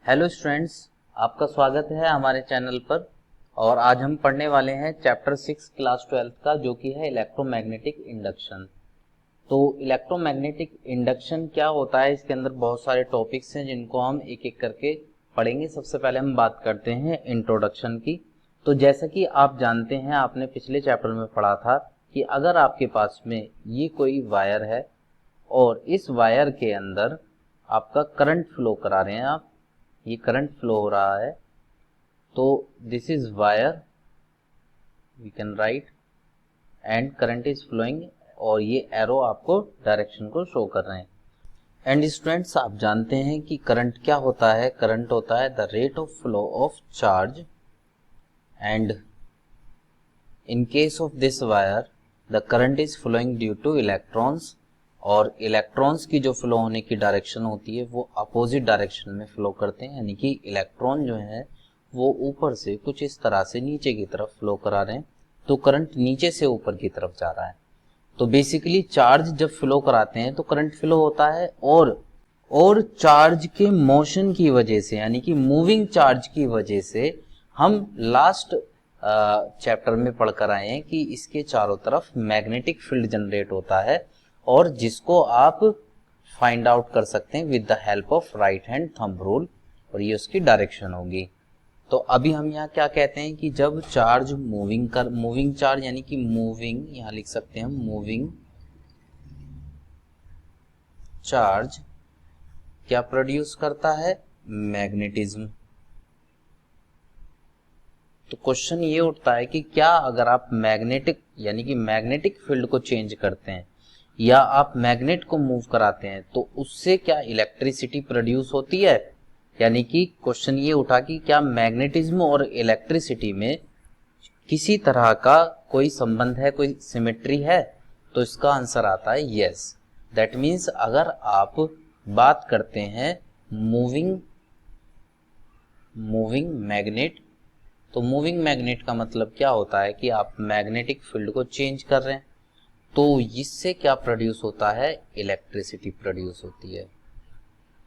Hello students, आपका स्वागत है हमारे चैनल पर। और आज हम पढ़ने वाले हैं चैप्टर 6 क्लास 12 का, जो कि है इलेक्ट्रोमैग्नेटिक इंडक्शन। तो इलेक्ट्रोमैग्नेटिक इंडक्शन क्या होता है, इसके अंदर बहुत सारे टॉपिक्स हैं जिनको हम एक एक करके पढ़ेंगे। सबसे पहले हम बात करते हैं इंट्रोडक्शन की। तो जैसा कि आप जानते हैं, आपने पिछले चैप्टर में पढ़ा था कि अगर आपके पास में ये कोई वायर है और इस वायर के अंदर आपका करंट फ्लो करा रहे हैं, आप ये करंट फ्लो हो रहा है, तो this is wire, we can write, and current is flowing, और ये एरो आपको डायरेक्शन को शो कर रहे हैं। एंड स्टूडेंट्स, आप जानते हैं कि करंट क्या होता है। करंट होता है the rate of flow of charge, and in case of this wire the current is flowing due to electrons, और इलेक्ट्रॉन्स की जो फ्लो होने की डायरेक्शन होती है वो अपोजिट डायरेक्शन में फ्लो करते हैं, यानी कि इलेक्ट्रॉन जो है वो ऊपर से कुछ इस तरह से नीचे की तरफ फ्लो करा रहे हैं, तो करंट नीचे से ऊपर की तरफ जा रहा है। तो बेसिकली चार्ज जब फ्लो कराते हैं तो करंट फ्लो होता है, और चार्ज के मोशन की वजह से, यानी कि मूविंग चार्ज की वजह से, हम लास्ट चैप्टर में पढ़कर आए हैं कि इसके चारों तरफ मैग्नेटिक फील्ड जनरेट होता है, और जिसको आप फाइंड आउट कर सकते हैं with the help of right hand thumb rule, और ये उसकी डायरेक्शन होगी। तो अभी हम यहाँ क्या कहते हैं कि जब चार्ज मूविंग चार्ज, यानी कि मूविंग, यहाँ लिख सकते हैं मूविंग चार्ज क्या प्रोड्यूस करता है, मैग्नेटिज्म। तो क्वेश्चन ये उठता है कि क्या अगर आप मैग्नेटिक, यानी कि मैग्नेटिक फील्ड को चेंज करते हैं या आप मैग्नेट को मूव कराते हैं, तो उससे क्या इलेक्ट्रिसिटी प्रोड्यूस होती है। यानी कि क्वेश्चन ये उठा कि क्या मैग्नेटिज्म और इलेक्ट्रिसिटी में किसी तरह का कोई संबंध है, कोई सिमेट्री है। तो इसका आंसर आता है यस। दैट मीन्स अगर आप बात करते हैं मूविंग मैग्नेट, तो मूविंग मैग्नेट का मतलब क्या होता है कि आप मैग्नेटिक फील्ड को चेंज कर रहे हैं, तो इससे क्या प्रोड्यूस होता है, इलेक्ट्रिसिटी प्रोड्यूस होती है।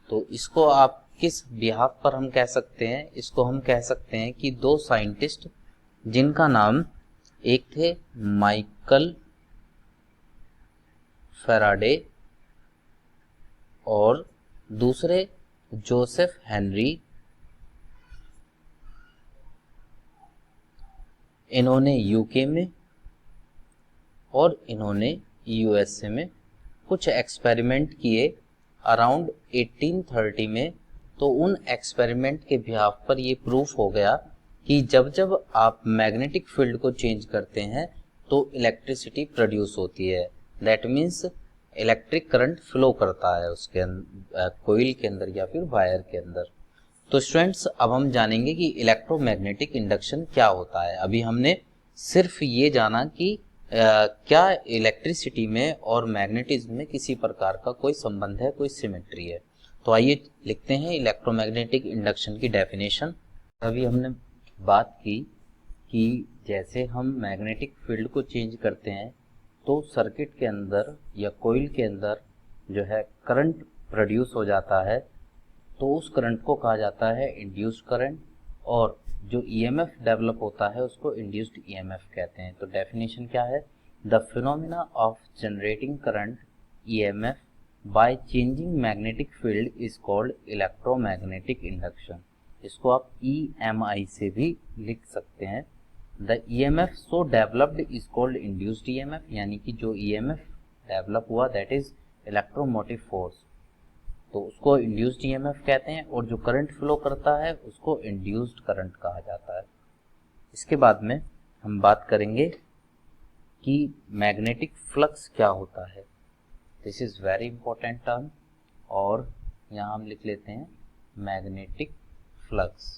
तो इसको आप किस बिहाफ पर हम कह सकते हैं, इसको हम कह सकते हैं कि दो साइंटिस्ट जिनका नाम, एक थे माइकल फैराडे और दूसरे जोसेफ हेनरी, इन्होंने यूके में और इन्होंने यूएसए में कुछ एक्सपेरिमेंट किए अराउंड 1830 में। तो उन एक्सपेरिमेंट के बिहाफ पर ये प्रूफ हो गया कि जब जब आप मैग्नेटिक फील्ड को चेंज करते हैं तो इलेक्ट्रिसिटी प्रोड्यूस होती है। That means electric current flow करता है उसके कोइल के अंदर या फिर वायर के अंदर। तो स्टूडेंट्स, अब हम जानेंगे कि इलेक्ट्रोमैग्नेटिक इंडक्शन क्या होता है। अभी हमने सिर्फ ये जाना कि क्या इलेक्ट्रिसिटी में और मैग्नेटिज्म में किसी प्रकार का कोई संबंध है, कोई सिमेट्री है। तो आइए लिखते हैं इलेक्ट्रोमैग्नेटिक इंडक्शन की डेफिनेशन। अभी हमने बात की कि जैसे हम मैग्नेटिक फील्ड को चेंज करते हैं तो सर्किट के अंदर या कोइल के अंदर जो है करंट प्रोड्यूस हो जाता है, तो उस करंट को कहा जाता है इंड्यूस्ड करंट, और जो ईएमएफ डेवलप होता है उसको इंड्यूस्ड ईएमएफ कहते हैं। तो डेफिनेशन क्या है, the phenomena of generating current EMF by changing magnetic field is called electromagnetic induction. इसको आप ईएमआई से भी लिख सकते हैं। The EMF so developed is called induced EMF, यानी कि जो ईएमएफ डेवलप हुआ दैट इज इलेक्ट्रोमोटिव फोर्स, तो उसको इंड्यूस्ड ईएमएफ कहते हैं, और जो करंट फ्लो करता है उसको इंड्यूस्ड करंट कहा जाता है। इसके बाद में हम बात करेंगे कि मैग्नेटिक फ्लक्स क्या होता है। This is very important term, और यहाँ हम लिख लेते हैं magnetic flux.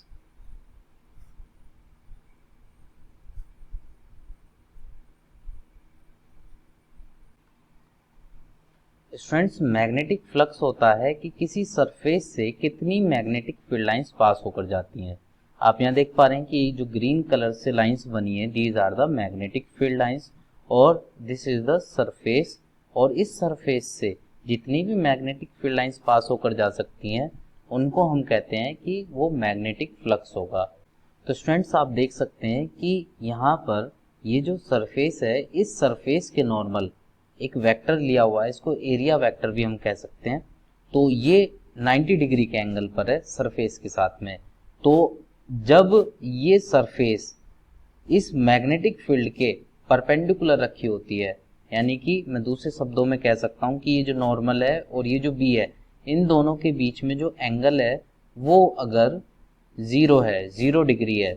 Students, magnetic flux होता है कि किसी सरफेस से कितनी मैग्नेटिक फील्ड लाइंस पास होकर जाती हैं। आप यहाँ देख पा रहे हैं कि जो ग्रीन कलर से लाइंस बनी है, these are the magnetic field lines, और दिस इज द सरफेस, और इस सरफेस से जितनी भी मैग्नेटिक फील्ड लाइंस पास होकर जा सकती हैं उनको हम कहते हैं कि वो मैग्नेटिक फ्लक्स होगा। तो स्टूडेंट्स आप देख सकते हैं कि यहाँ पर ये जो सरफेस है, इस सरफेस के नॉर्मल एक वेक्टर लिया हुआ है, इसको एरिया वेक्टर भी हम कह सकते हैं। तो ये 90 डिग्री के एंगल पर है सरफेस के साथ में। तो जब ये सरफेस इस मैग्नेटिक फील्ड के परपेंडिकुलर रखी होती है, यानी कि मैं दूसरे शब्दों में कह सकता हूँ कि ये जो नॉर्मल है और ये जो बी है, इन दोनों के बीच में जो एंगल है वो अगर 0 है, 0 डिग्री है,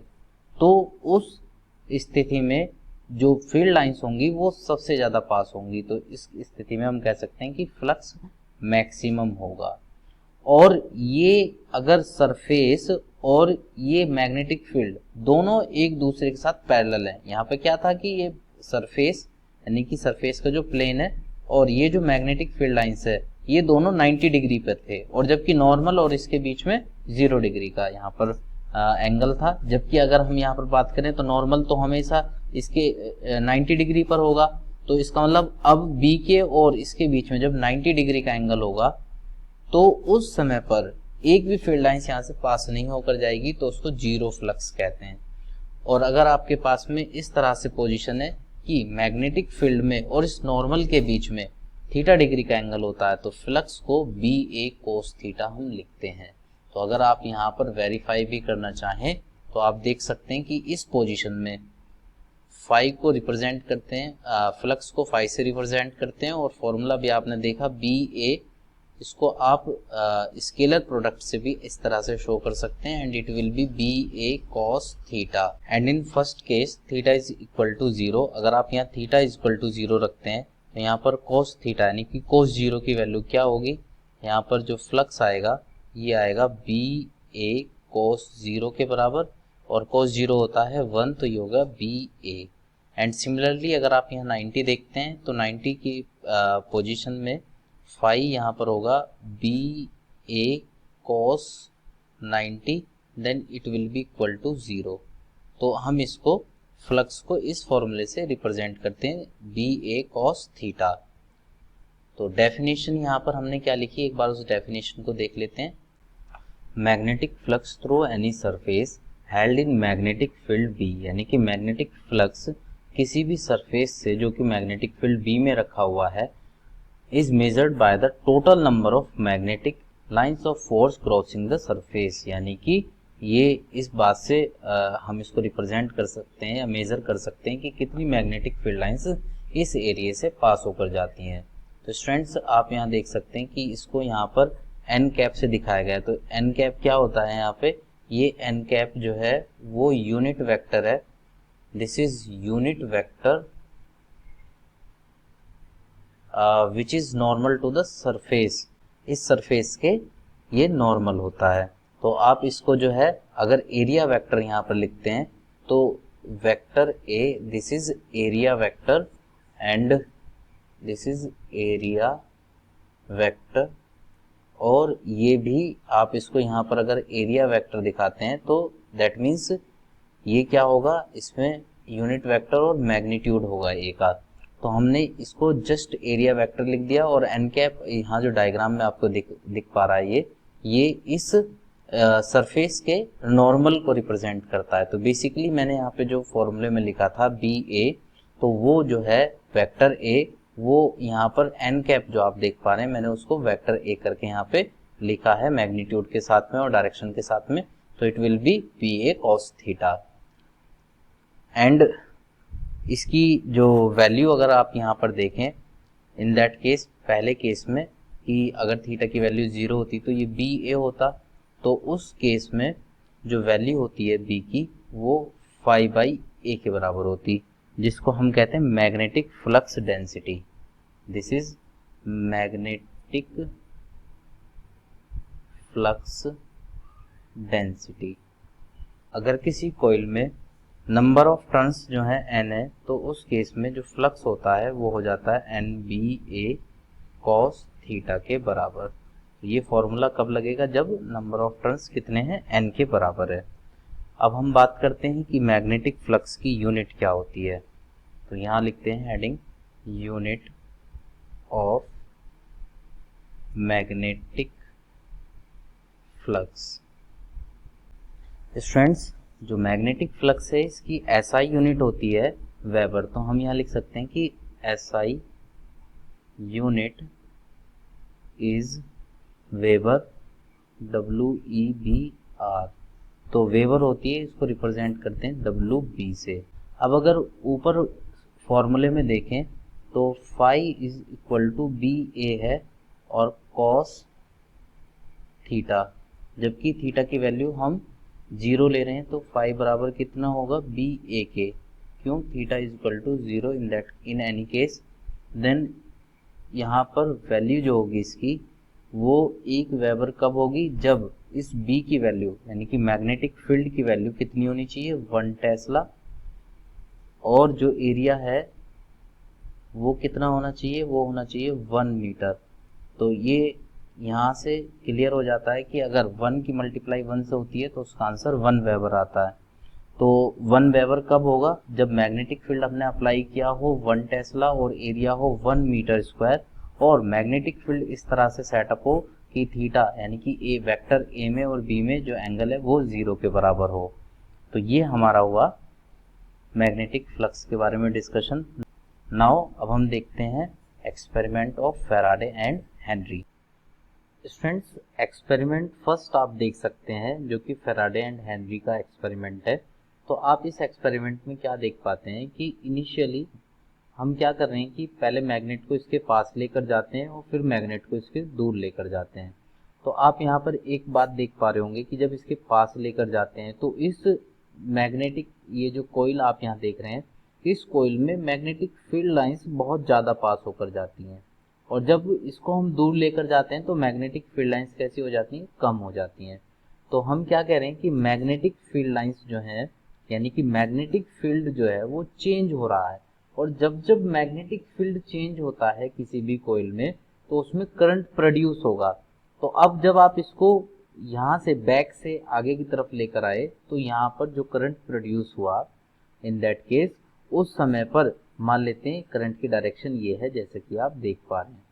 तो उस स्थिति में जो फील्ड लाइंस होंगी वो सबसे ज़्यादा पास होंगी। तो इस स्थिति में हम कह सकते हैं कि फ्लक्स मैक्सिमम होगा। और ये अगर सरफेस और ये मैग्नेटिक फील्ड दोनों एक दूसरे के साथ पैरेलल है, यहाँ पे क्या था कि ये सरफेस यानी कि सरफेस का जो प्लेन है और ये जो मैग्नेटिक फील्ड लाइंस है ये दोनों 90 डिग्री पर थे, और जबकि नॉर्मल और इसके बीच में 0 डिग्री का यहाँ पर एंगल था। जबकि अगर हम यहाँ पर बात करें तो नॉर्मल तो हमेशा इसके 90 डिग्री पर होगा। तो इसका मतलब अब बी के और इसके बीच में जब 90 डिग्री का एंगल होगा तो उस समय पर एक भी फील्ड लाइंस यहाँ से पास नहीं होकर जाएगी, तो उसको जीरो फ्लक्स कहते हैं। और अगर आपके पास में इस तरह से पोजीशन है कि मैग्नेटिक फील्ड में और इस नॉर्मल के बीच में थीटा डिग्री का एंगल होता है, तो फ्लक्स को बी ए कोस थीटा हम लिखते हैं। तो अगर आप यहाँ पर वेरीफाई भी करना चाहें तो आप देख सकते हैं कि इस पोजीशन में फाई को रिप्रेजेंट करते हैं, फ्लक्स को फाई से रिप्रेजेंट करते हैं, और फॉर्मूला भी आपने देखा बी ए, इसको आप स्केलर प्रोडक्ट से भी इस तरह से शो कर सकते हैं, and it will be B A cos theta. And in first case theta is equal to 0। अगर आप यहाँ थीटा इज इक्वल टू 0 रखते हैं तो यहाँ पर कॉस थीटा यानी कि कॉस 0 की वैल्यू क्या होगी, यहाँ पर जो फ्लक्स आएगा ये आएगा बी ए कॉस 0 के बराबर, और कॉस 0 होता है 1, तो ये होगा बी ए। एंड सिमिलरली अगर आप यहाँ 90 देखते हैं तो 90 की पोजीशन में फाई यहाँ पर होगा B A cos 90, then it will be equal to 0। तो हम इसको फ्लक्स को इस फॉर्मूले से रिप्रेजेंट करते हैं बी ए कॉस थीटा। तो डेफिनेशन यहाँ पर हमने क्या लिखी, एक बार उस डेफिनेशन को देख लेते हैं। Magnetic flux through any surface held in magnetic field B, यानी कि मैग्नेटिक फ्लक्स किसी भी सरफेस से जो कि मैग्नेटिक फील्ड बी में रखा हुआ है, is measured by the total number of magnetic lines of force crossing the surface, यानी कि ये इस बात से हम इसको रिप्रेजेंट कर सकते हैं या मेजर कर सकते हैं कि कितनी मैग्नेटिक फील्ड लाइंस इस एरिया से पास होकर जाती हैं। तो स्टूडेंट्स आप यहाँ देख सकते हैं कि इसको यहाँ पर एन कैप से दिखाया गया है। तो एन कैप क्या होता है, यहाँ पे ये एन कैप जो है वो यूनिट वेक्टर है। This is unit vector which is normal to the surface, इस सरफेस के ये नॉर्मल होता है। तो आप इसको जो है अगर एरिया वेक्टर यहाँ पर लिखते हैं तो vector A, this is area vector and this is area vector, और ये भी आप इसको यहाँ पर अगर एरिया वेक्टर दिखाते हैं तो दैट मीन्स ये क्या होगा, इसमें यूनिट वेक्टर और मैग्नीट्यूड होगा एक आध। तो हमने इसको जस्ट एरिया वेक्टर लिख दिया, और एन कैप यहाँ जो डायग्राम में आपको दिख पा रहा है ये इस सरफेस के नॉर्मल को रिप्रेजेंट करता है। तो बेसिकली मैंने यहाँ पे जो फॉर्मूले में लिखा था बी ए, तो वो जो है वेक्टर ए, वो यहाँ पर एन कैप जो आप देख पा रहे हैं मैंने उसको वेक्टर ए करके यहाँ पे लिखा है मैग्नीट्यूड के साथ में और डायरेक्शन के साथ में। तो it will be B A cos theta. And इसकी जो वैल्यू अगर आप यहाँ पर देखें, इन दैट केस पहले केस में कि अगर थीटा की वैल्यू 0 होती तो ये बी ए होता, तो उस केस में जो वैल्यू होती है बी की वो फाई बाई ए के बराबर होती, जिसको हम कहते हैं magnetic flux density. This is magnetic flux density. अगर किसी कॉइल में नंबर ऑफ टर्न्स जो है n है, तो उस केस में जो फ्लक्स होता है वो हो जाता है N B A cos theta के बराबर। ये फॉर्मूला कब लगेगा, जब नंबर ऑफ टर्न्स कितने हैं, n के बराबर है। अब हम बात करते हैं कि मैग्नेटिक फ्लक्स की यूनिट क्या होती है। तो यहाँ लिखते हैं heading unit of magnetic flux. Students, जो मैग्नेटिक फ्लक्स है इसकी एसआई यूनिट होती है वेबर, तो हम यहाँ लिख सकते हैं कि SI unit is weber, WEBR। तो वेबर होती है, इसको रिप्रेजेंट करते हैं WB से। अब अगर ऊपर फॉर्मूले में देखें तो phi is equal to BA है और कॉस थीटा, जबकि थीटा की वैल्यू हम 0 ले रहे हैं, तो फाई बराबर कितना होगा BA के। क्यों? Theta is equal to 0 in any case. Then यहाँ पर वैल्यू जो होगी इसकी वो 1 वेबर कब होगी? जब इस B की वैल्यू यानी कि मैग्नेटिक फील्ड की वैल्यू कितनी होनी चाहिए? 1 टेस्ला, और जो एरिया है वो कितना होना चाहिए? वो होना चाहिए 1 मीटर। तो ये यहाँ से क्लियर हो जाता है कि अगर 1 की मल्टीप्लाई 1 से होती है तो उसका आंसर 1 वेबर आता है। तो 1 वेबर कब होगा? जब मैग्नेटिक फील्ड हमने अप्लाई किया हो 1 टेस्ला और एरिया हो 1 मीटर स्क्वायर, और मैग्नेटिक फील्ड इस तरह से सेटअप हो कि थीटा यानी कि ए वेक्टर ए में और बी में जो एंगल है वो 0 के बराबर हो। तो ये हमारा हुआ मैग्नेटिक फ्लक्स के बारे में डिस्कशन। नाउ अब हम देखते हैं experiment of Faraday and Henry. Students, experiment first आप देख सकते हैं जो कि फैराडे एंड हेनरी का एक्सपेरिमेंट है। तो आप इस एक्सपेरिमेंट में क्या देख पाते हैं कि इनिशियली हम क्या कर रहे हैं कि पहले मैग्नेट को इसके पास लेकर जाते हैं और फिर मैग्नेट को इसके दूर लेकर जाते हैं। तो आप यहाँ पर एक बात देख पा रहे होंगे कि जब इसके पास लेकर जाते हैं तो इस मैग्नेटिक ये जो कोइल आप यहाँ देख रहे हैं, इस कोइल में मैग्नेटिक फील्ड लाइंस बहुत ज़्यादा पास होकर जाती हैं, और जब इसको हम दूर लेकर जाते हैं तो मैग्नेटिक फील्ड लाइंस कैसी हो जाती हैं? कम हो जाती हैं। तो हम क्या कह रहे हैं कि मैग्नेटिक फील्ड लाइंस जो हैं यानी कि मैग्नेटिक फील्ड जो है वो चेंज हो रहा है, और जब जब मैग्नेटिक फील्ड चेंज होता है किसी भी कोइल में तो उसमें करंट प्रोड्यूस होगा। तो अब जब आप इसको यहाँ से बैक से आगे की तरफ लेकर आए तो यहाँ पर जो करंट प्रोड्यूस हुआ इन दैट केस, उस समय पर मान लेते हैं करंट की डायरेक्शन ये है जैसे कि आप देख पा रहे हैं।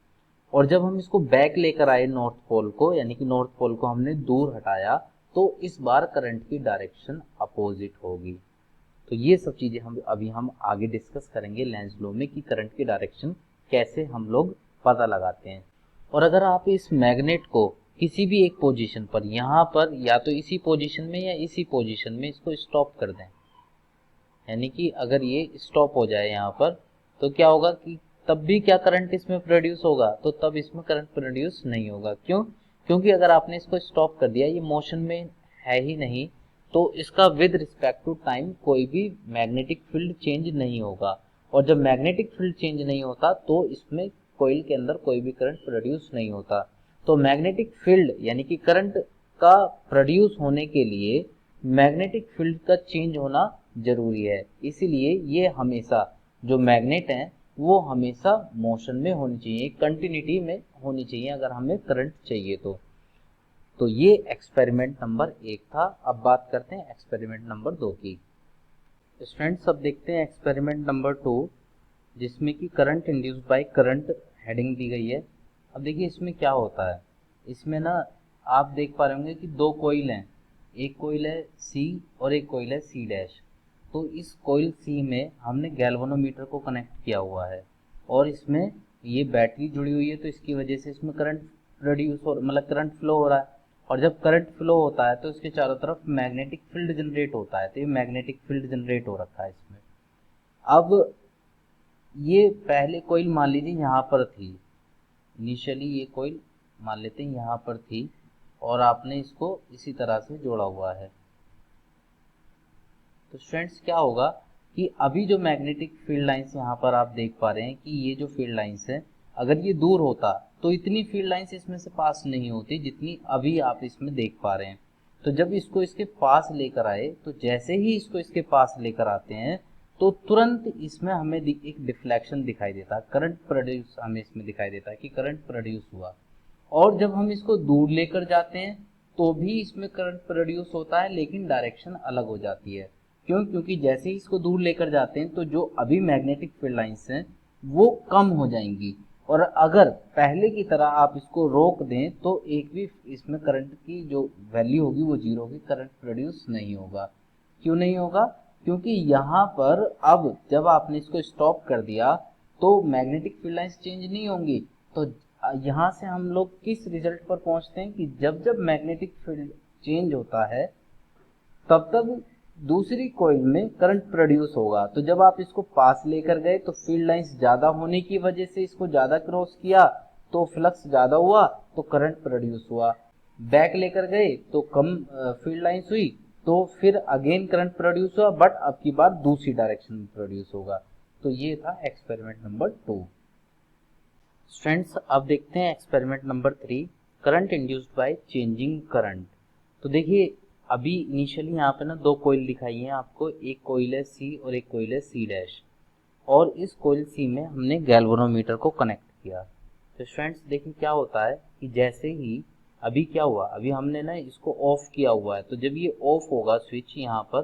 और जब हम इसको बैक लेकर आए नॉर्थ पोल को, यानी कि नॉर्थ पोल को हमने दूर हटाया, तो इस बार करंट की डायरेक्शन अपोजिट होगी। तो ये सब चीजें हम आगे डिस्कस करेंगे लेंज लॉ में कि करंट की डायरेक्शन कैसे हम लोग पता लगाते हैं। और अगर आप इस मैग्नेट को किसी भी एक पोजीशन पर, यहाँ पर या तो इसी पोजीशन में या इसी पोजीशन में इसको स्टॉप कर दें, यानी कि अगर ये स्टॉप हो जाए यहाँ पर, तो क्या होगा कि तब भी क्या करंट इसमें प्रोड्यूस होगा? तो तब इसमें करंट प्रोड्यूस नहीं होगा। क्यों? क्योंकि अगर आपने इसको स्टॉप कर दिया, ये मोशन में है ही नहीं, तो इसका विद रिस्पेक्ट टू टाइम कोई भी मैग्नेटिक फील्ड चेंज नहीं होगा, और जब मैग्नेटिक फील्ड चेंज नहीं होता तो इसमें कोइल के अंदर कोई भी करंट प्रोड्यूस नहीं होता। तो मैग्नेटिक फील्ड यानी कि करंट का प्रोड्यूस होने के लिए मैग्नेटिक फील्ड का चेंज होना जरूरी है। इसीलिए ये हमेशा जो मैग्नेट हैं वो हमेशा मोशन में होनी चाहिए, कंटिन्यूटी में होनी चाहिए अगर हमें करंट चाहिए तो ये एक्सपेरिमेंट नंबर 1 था। अब बात करते हैं एक्सपेरिमेंट नंबर 2 की। स्टूडेंट्स, अब देखते हैं एक्सपेरिमेंट नंबर 2, जिसमें कि current induced by current heading दी गई है। अब देखिए इसमें क्या होता है, इसमें ना आप देख पा रहे होंगे कि 2 कॉइल हैं, एक कॉइल है C और एक कॉइल है C'। तो इस कॉइल C में हमने गैल्वेनोमीटर को कनेक्ट किया हुआ है, और इसमें ये बैटरी जुड़ी हुई है, तो इसकी वजह से इसमें करंट प्रोड्यूस हो मतलब करंट फ्लो हो रहा है। और जब करंट फ्लो होता है तो इसके चारों तरफ मैग्नेटिक फील्ड जनरेट होता है, तो ये मैग्नेटिक फील्ड जनरेट हो रखा है इसमें। अब ये पहले कॉइल मान लीजिए यहाँ पर थी, इनिशियली ये कॉइल मान लेते हैं यहाँ पर थी, और आपने इसको इसी तरह से जोड़ा हुआ है। तो स्टूडेंट्स क्या होगा कि अभी जो मैग्नेटिक फील्ड लाइंस यहाँ पर आप देख पा रहे हैं कि ये जो फील्ड लाइंस है, अगर ये दूर होता तो इतनी फील्ड लाइंस इसमें से पास नहीं होती जितनी अभी आप इसमें देख पा रहे हैं। तो जब इसको इसके पास लेकर आए, तो जैसे ही इसको इसके पास लेकर आते हैं तो तुरंत इसमें हमें एक डिफ्लेक्शन दिखाई देता है, करंट प्रोड्यूस हमें इसमें दिखाई देता है कि करंट प्रोड्यूस हुआ। और जब हम इसको दूर लेकर जाते हैं तो भी इसमें करंट प्रोड्यूस होता है, लेकिन डायरेक्शन अलग हो जाती है। क्यों? क्योंकि जैसे ही इसको दूर लेकर जाते हैं तो जो अभी मैग्नेटिक फील्ड लाइंस हैं वो कम हो जाएंगी, और अगर पहले की तरह आप इसको रोक दें तो एक भी इसमें करंट की जो वैल्यू होगी वो जीरो होगी, करंट प्रोड्यूस नहीं होगा। क्यों नहीं होगा? क्योंकि यहाँ पर अब जब आपने इसको स्टॉप कर दिया तो मैग्नेटिक फील्ड लाइंस चेंज नहीं होंगी। तो यहाँ से हम लोग किस रिजल्ट पर पहुंचते हैं कि जब जब मैग्नेटिक फील्ड चेंज होता है तब तब दूसरी कॉइल में करंट प्रोड्यूस होगा। तो जब आप इसको पास लेकर गए तो फील्ड लाइंस ज्यादा होने की वजह से इसको ज्यादा क्रॉस किया तो फ्लक्स ज्यादा हुआ तो करंट प्रोड्यूस हुआ। बैक लेकर गए तो कम फील्ड लाइंस हुई तो फिर अगेन करंट प्रोड्यूस हुआ, बट अब की बार दूसरी डायरेक्शन में प्रोड्यूस होगा। तो ये था एक्सपेरिमेंट नंबर 2। स्टूडेंट्स अब देखते हैं experiment number 3, current induced by changing current. तो देखिए अभी इनिशियली यहाँ पे ना दो कोयल दिखाई है आपको, एक कोयल है सी और एक कोयल है सी डैश, और इस कोयल सी में हमने गैल्वेनोमीटर को कनेक्ट किया। तो स्टूडेंट्स देखिए क्या होता है कि जैसे ही अभी क्या हुआ, अभी हमने ना इसको ऑफ किया हुआ है, तो जब ये ऑफ होगा स्विच यहाँ पर,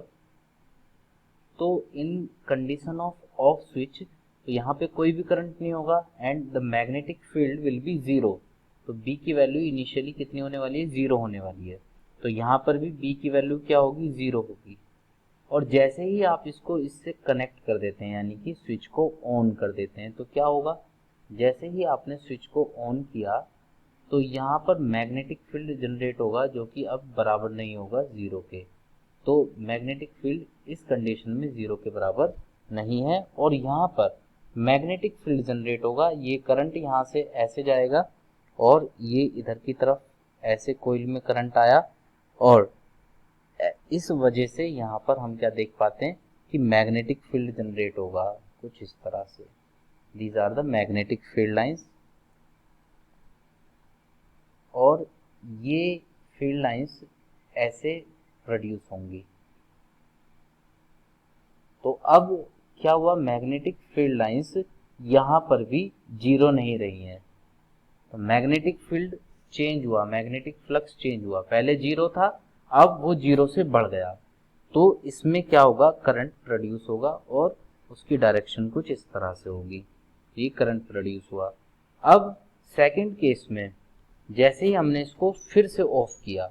तो इन कंडीशन ऑफ ऑफ स्विच तो यहाँ पे कोई भी करंट नहीं होगा and the magnetic field will be zero. तो बी की वैल्यू इनिशियली कितनी होने वाली है? जीरो होने वाली है। तो यहाँ पर भी बी की वैल्यू क्या होगी? जीरो होगी। और जैसे ही आप इसको इससे कनेक्ट कर देते हैं यानी कि स्विच को ऑन कर देते हैं तो क्या होगा? जैसे ही आपने स्विच को ऑन किया तो यहाँ पर मैग्नेटिक फील्ड जनरेट होगा जो कि अब बराबर नहीं होगा जीरो के। तो मैग्नेटिक फील्ड इस कंडीशन में जीरो के बराबर नहीं है और यहाँ पर मैग्नेटिक फील्ड जनरेट होगा। ये करंट यहाँ से ऐसे जाएगा और ये इधर की तरफ ऐसे कोइल में करंट आया और इस वजह से यहाँ पर हम क्या देख पाते हैं कि मैग्नेटिक फील्ड जनरेट होगा कुछ इस तरह से। These are the magnetic field lines और ये फील्ड लाइंस ऐसे प्रोड्यूस होंगी। तो अब क्या हुआ? मैग्नेटिक फील्ड लाइंस यहाँ पर भी जीरो नहीं रही हैं। तो मैग्नेटिक फील्ड चेंज हुआ, मैग्नेटिक फ्लक्स चेंज हुआ, पहले जीरो था अब वो जीरो से बढ़ गया। तो इसमें क्या होगा? करंट प्रोड्यूस होगा और उसकी डायरेक्शन कुछ इस तरह से होगी। ये करंट प्रोड्यूस हुआ। अब सेकंड केस में जैसे ही हमने इसको फिर से ऑफ किया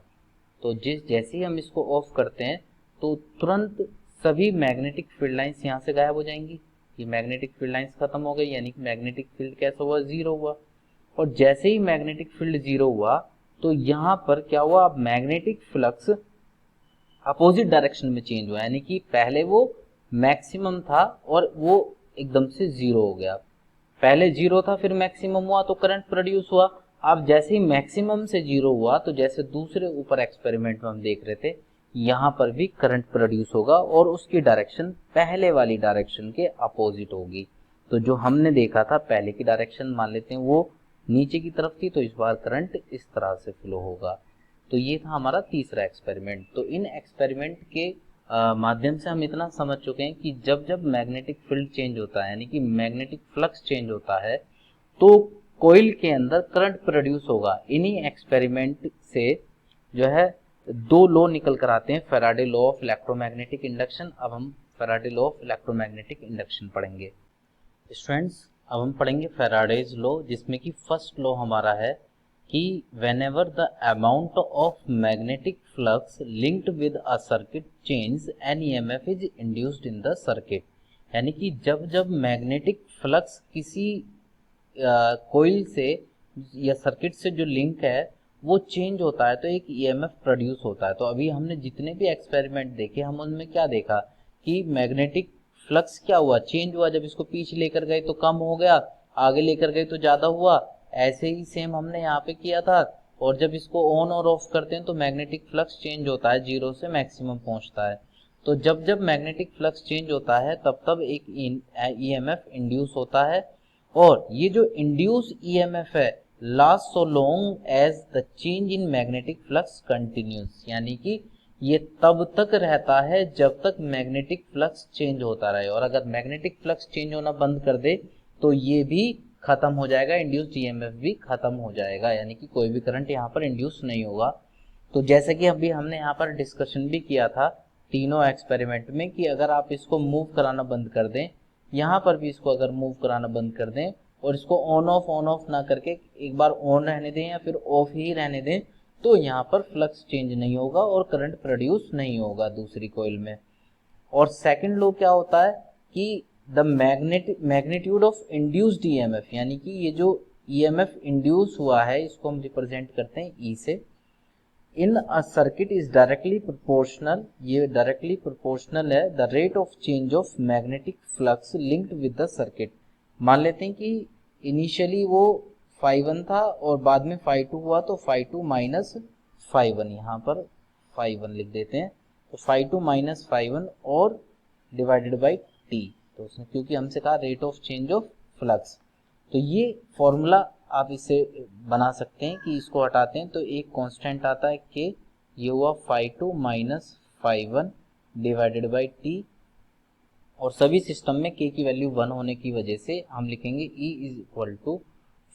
तो जैसे ही हम इसको ऑफ करते हैं तो तुरंत सभी मैग्नेटिक फील्ड लाइंस यहाँ से गायब हो जाएंगी। ये मैग्नेटिक फील्ड लाइंस खत्म हो गई यानी कि मैग्नेटिक फील्ड कैसा हुआ? जीरो हुआ। और जैसे ही मैग्नेटिक फील्ड जीरो हुआ तो यहाँ पर क्या हुआ? अब मैग्नेटिक फ्लक्स अपोजिट डायरेक्शन में चेंज हुआ यानी कि पहले वो मैक्सिमम था और वो एकदम से जीरो हो गया। पहले जीरो था फिर मैक्सिमम हुआ तो करंट प्रोड्यूस हुआ। अब जैसे ही मैक्सिमम से जीरो हुआ तो जैसे दूसरे ऊपर एक्सपेरिमेंट में हम देख रहे थे यहाँ पर भी करंट प्रोड्यूस होगा और उसकी डायरेक्शन पहले वाली डायरेक्शन के अपोजिट होगी। तो जो हमने देखा था पहले की डायरेक्शन मान लेते हैं वो नीचे की तरफ थी, तो इस बार करंट इस तरह से फ्लो होगा। तो ये था हमारा तीसरा एक्सपेरिमेंट। तो इन एक्सपेरिमेंट के माध्यम से हम इतना समझ चुके हैं कि जब जब मैग्नेटिक फील्ड चेंज होता है यानी कि मैग्नेटिक फ्लक्स चेंज होता है तो कोइल के अंदर करंट प्रोड्यूस होगा। इन्हीं एक्सपेरिमेंट से जो है दो लॉ निकल कर आते हैं, Faraday law of electromagnetic induction. अब हम Faraday law of electromagnetic induction पढ़ेंगे। स्टूडेंट्स अब हम पढ़ेंगे फैराडेज लॉ, जिसमें कि फर्स्ट लॉ हमारा है कि whenever the amount of magnetic flux linked with a circuit changes, an EMF is induced in the circuit। यानी कि जब जब मैग्नेटिक फ्लक्स किसी कोइल से या सर्किट से जो लिंक है वो चेंज होता है तो एक ईएमएफ प्रोड्यूस होता है। तो अभी हमने जितने भी एक्सपेरिमेंट देखे हम उनमें क्या देखा कि मैग्नेटिक फ्लक्स क्या हुआ? चेंज हुआ। जब इसको पीछे लेकर गए तो कम हो गया, आगे लेकर गए तो ज्यादा हुआ। ऐसे ही सेम हमने यहाँ पे किया था। और जब इसको ऑन और ऑफ करते हैं तो मैग्नेटिक फ्लक्स चेंज होता है, जीरो से मैक्सिमम पहुंचता है। तो जब जब मैग्नेटिक फ्लक्स चेंज होता है तब तब एक ईएमएफ इंड्यूस होता है और ये जो इंड्यूस ईएमएफ है last so long as the change in magnetic flux continuous. यानी कि ये तब तक रहता है जब तक मैग्नेटिक फ्लक्स चेंज होता रहे, और अगर मैग्नेटिक फ्लक्स चेंज होना बंद कर दे तो ये भी खत्म हो जाएगा, इंड्यूस्ड ईएमएफ भी खत्म हो जाएगा, यानी कि कोई भी करंट यहाँ पर इंड्यूस नहीं होगा। तो जैसे कि अभी हमने यहाँ पर डिस्कशन भी किया था तीनों एक्सपेरिमेंट में कि अगर आप इसको मूव कराना बंद कर दें, यहाँ पर भी इसको अगर मूव कराना बंद कर दें और इसको ऑन ऑफ ना करके एक बार ऑन रहने दें या फिर ऑफ ही रहने दें, तो यहाँ पर फ्लक्स चेंज नहीं होगा और करंट प्रोड्यूस नहीं होगा दूसरी कॉइल में। और सेकंड लॉ क्या होता है कि the magnitude of induced EMF, यानी कि ये जो ईएमएफ इंड्यूस हुआ है इसको हम रिप्रेजेंट करते हैं ई से, in a circuit is directly proportional, ये डायरेक्टली प्रोपोर्शनल है the rate of change of magnetic flux linked with the circuit. मान लेते हैं कि इनिशियली वो φ1 था और बाद में φ2 हुआ, तो φ2 माइनस φ1, यहाँ पर φ1 लिख देते हैं, तो φ2 माइनस φ1 और डिवाइडेड बाई टी, तो उसने क्योंकि हमसे कहा rate of change of flux, तो ये फॉर्मूला आप इसे बना सकते हैं कि इसको हटाते हैं तो एक कांस्टेंट आता है के, ये हुआ φ2 माइनस φ1 डिवाइडेड बाई टी, और सभी सिस्टम में k की वैल्यू 1 होने की वजह से हम लिखेंगे E is equal to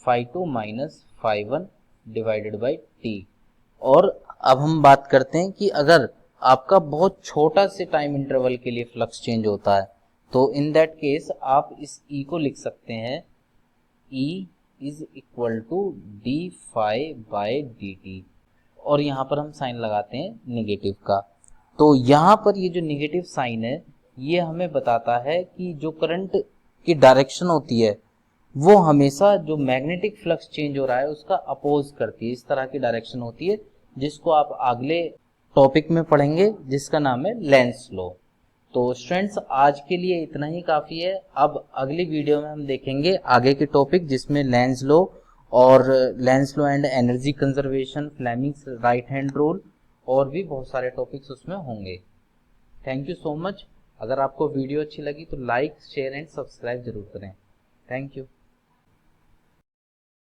φ2 minus φ1 divided by T. और अब हम बात करते हैं कि अगर आपका बहुत छोटा से टाइम इंटरवल के लिए फ्लक्स चेंज होता है, तो इन दैट केस आप इस E को लिख सकते हैं E is equal to d phi by d t, और यहाँ पर हम साइन लगाते हैं नेगेटिव का। तो यहाँ पर ये जो नेगेटिव साइन है ये हमें बताता है कि जो करंट की डायरेक्शन होती है वो हमेशा जो मैग्नेटिक फ्लक्स चेंज हो रहा है उसका अपोज करती है, इस तरह की डायरेक्शन होती है, जिसको आप अगले टॉपिक में पढ़ेंगे जिसका नाम है लेंस लॉ। तो स्टूडेंट्स आज के लिए इतना ही काफ़ी है। अब अगली वीडियो में हम देखेंगे आगे के टॉपिक जिसमें लेंस लॉ और Lenz law and energy conservation, Fleming's right hand rule और भी बहुत सारे टॉपिक्स उसमें होंगे। Thank you so much. अगर आपको वीडियो अच्छी लगी तो लाइक, शेयर एंड सब्सक्राइब जरूर करें। Thank you.